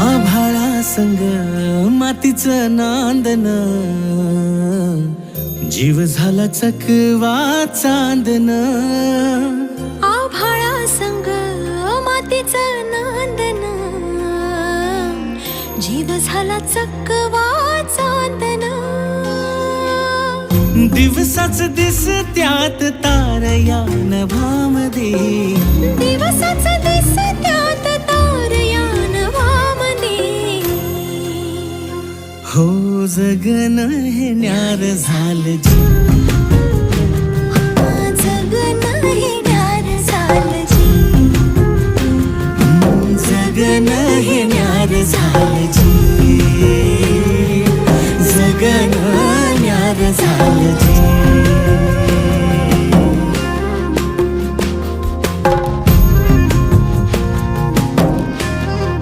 आभाळा संग मातीचं नांदन, जीव झाला चकवा चांदन. आभाळा संग मातीचं नांदन, जीव झाला चकवा चांदन. दिवसाच दिसत्यात तारया नभामध्ये, दिवसाच दिसत्यात तारया नभामध्ये. हो जगन हे न्यार झालं जी, जगन हे न्यार झालं जी. जगन हे न्यार झालं जी, जगन न्यार झालं.